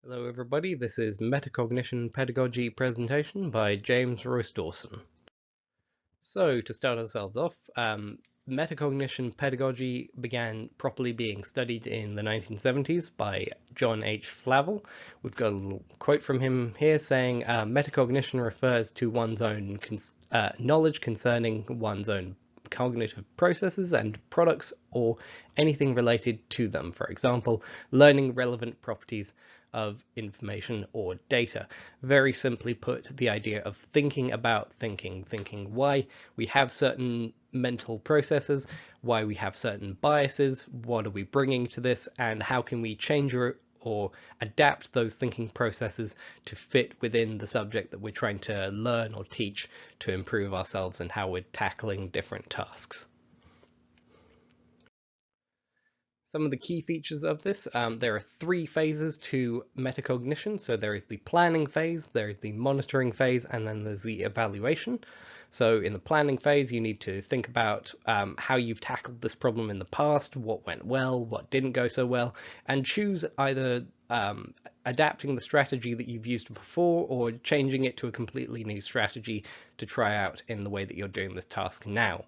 Hello everybody, this is Metacognition Pedagogy presentation by James Royce Dawson. So to start ourselves off, metacognition pedagogy began properly being studied in the 1970s by John H. Flavel. We've got a little quote from him here saying, metacognition refers to one's own knowledge concerning one's own cognitive processes and products or anything related to them. For example, learning relevant properties of information or data. Very simply put, the idea of thinking about thinking why we have certain mental processes, why we have certain biases, what are we bringing to this, and how can we change or adapt those thinking processes to fit within the subject that we're trying to learn or teach to improve ourselves and how we're tackling different tasks. Some of the key features of this, there are three phases to metacognition. So there is the planning phase, there is the monitoring phase, and then there's the evaluation. So in the planning phase, you need to think about how you've tackled this problem in the past, what went well, what didn't go so well, and choose either adapting the strategy that you've used before or changing it to a completely new strategy to try out in the way that you're doing this task now.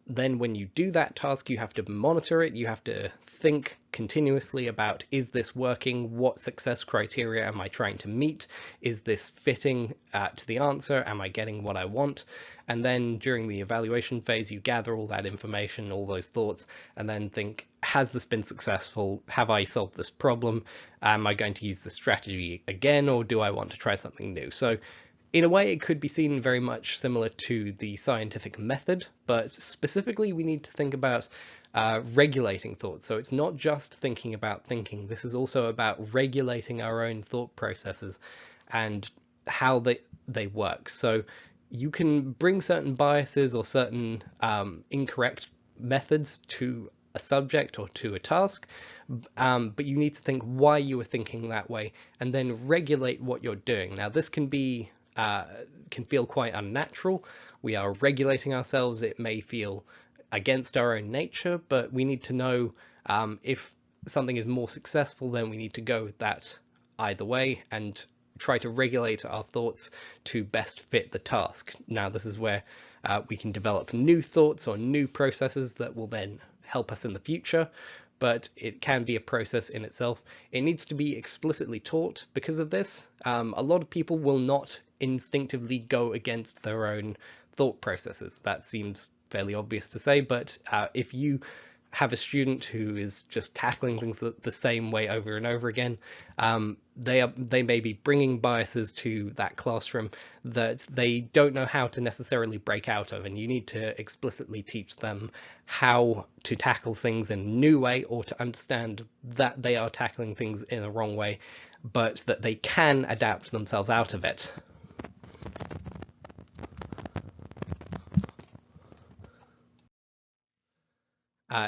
Then when you do that task, you have to monitor it. You have to think continuously about, is this working? What success criteria am I trying to meet? Is this fitting to the answer? Am I getting what I want? And then during the evaluation phase, you gather all that information, all those thoughts, and then think, has this been successful? Have I solved this problem? Am I going to use this strategy again, or do I want to try something new? So in a way, it could be seen very much similar to the scientific method, but specifically we need to think about regulating thoughts. So it's not just thinking about thinking. This is also about regulating our own thought processes and how they work. So you can bring certain biases or certain incorrect methods to a subject or to a task, but you need to think why you were thinking that way and then regulate what you're doing. Now, this can feel quite unnatural. We are regulating ourselves. It may feel against our own nature, but we need to know if something is more successful, then we need to go with that either way and try to regulate our thoughts to best fit the task. Now, this is where we can develop new thoughts or new processes that will then help us in the future, but it can be a process in itself. It needs to be explicitly taught because of this. A lot of people will not instinctively go against their own thought processes. That seems fairly obvious to say, but if you have a student who is just tackling things the same way over and over again, they may be bringing biases to that classroom that they don't know how to necessarily break out of, and you need to explicitly teach them how to tackle things in a new way, or to understand that they are tackling things in the wrong way, but that they can adapt themselves out of it.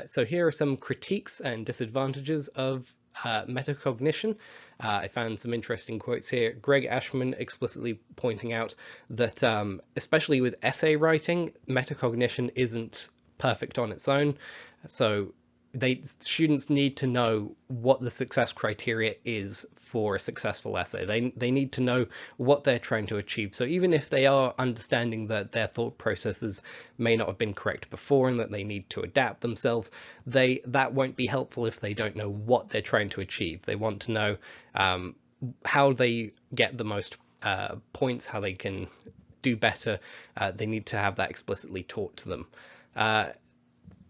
So here are some critiques and disadvantages of metacognition. I found some interesting quotes here. Greg Ashman explicitly pointing out that especially with essay writing, metacognition isn't perfect on its own. So students need to know what the success criteria is for a successful essay. They need to know what they're trying to achieve. So even if they are understanding that their thought processes may not have been correct before and that they need to adapt themselves, that won't be helpful if they don't know what they're trying to achieve. They want to know how they get the most points, how they can do better. They need to have that explicitly taught to them.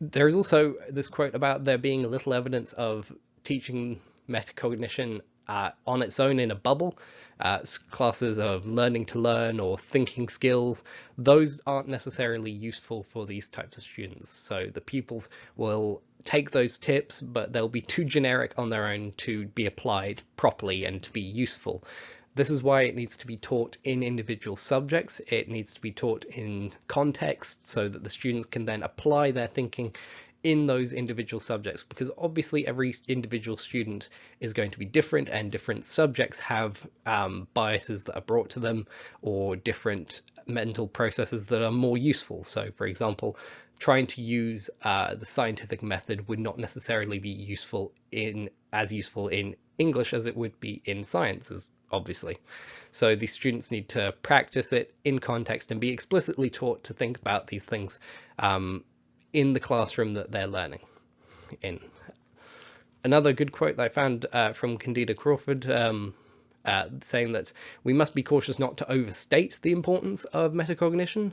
There's also this quote about there being little evidence of teaching metacognition on its own in a bubble. Classes of learning to learn or thinking skills, those aren't necessarily useful for these types of students. So the pupils will take those tips, but they'll be too generic on their own to be applied properly and to be useful. This is why it needs to be taught in individual subjects. It needs to be taught in context so that the students can then apply their thinking in those individual subjects, because obviously every individual student is going to be different, and different subjects have biases that are brought to them or different mental processes that are more useful. So for example, trying to use the scientific method would not necessarily be useful in English as it would be in sciences, obviously. So these students need to practice it in context and be explicitly taught to think about these things in the classroom that they're learning in. Another good quote that I found from Candida Crawford, saying that we must be cautious not to overstate the importance of metacognition.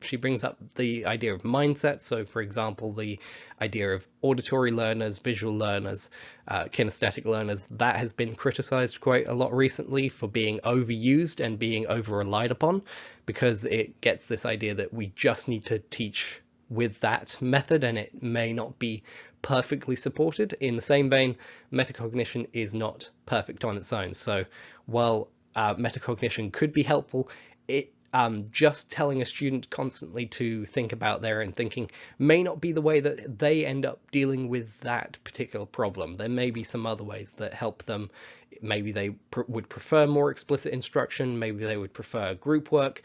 She brings up the idea of mindset. So, for example, the idea of auditory learners, visual learners, kinesthetic learners, that has been criticized quite a lot recently for being overused and being over-relied upon, because it gets this idea that we just need to teach with that method and it may not be perfectly supported. In the same vein, metacognition is not perfect on its own. So while metacognition could be helpful, it just telling a student constantly to think about their own thinking may not be the way that they end up dealing with that particular problem. There may be some other ways that help them. Maybe they would prefer more explicit instruction. Maybe they would prefer group work.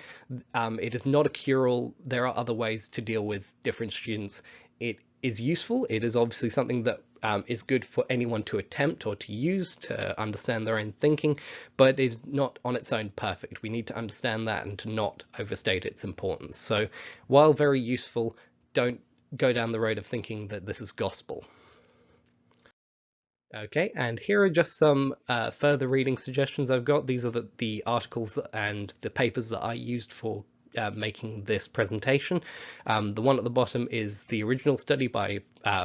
It is not a cure-all. There are other ways to deal with different students. It is useful. It is obviously something that is good for anyone to attempt or to use to understand their own thinking, but it is not on its own perfect. We need to understand that and to not overstate its importance. So while very useful, don't go down the road of thinking that this is gospel. Okay, and here are just some further reading suggestions I've got. These are the articles and the papers that I used for making this presentation. The one at the bottom is the original study by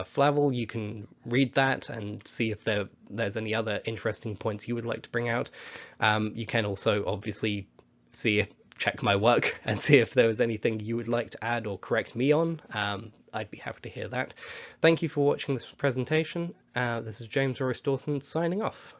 Flavel. You can read that and see if there's any other interesting points you would like to bring out. You can also obviously check my work and see if there was anything you would like to add or correct me on. I'd be happy to hear that. Thank you for watching this presentation. This is James Royce Dawson signing off.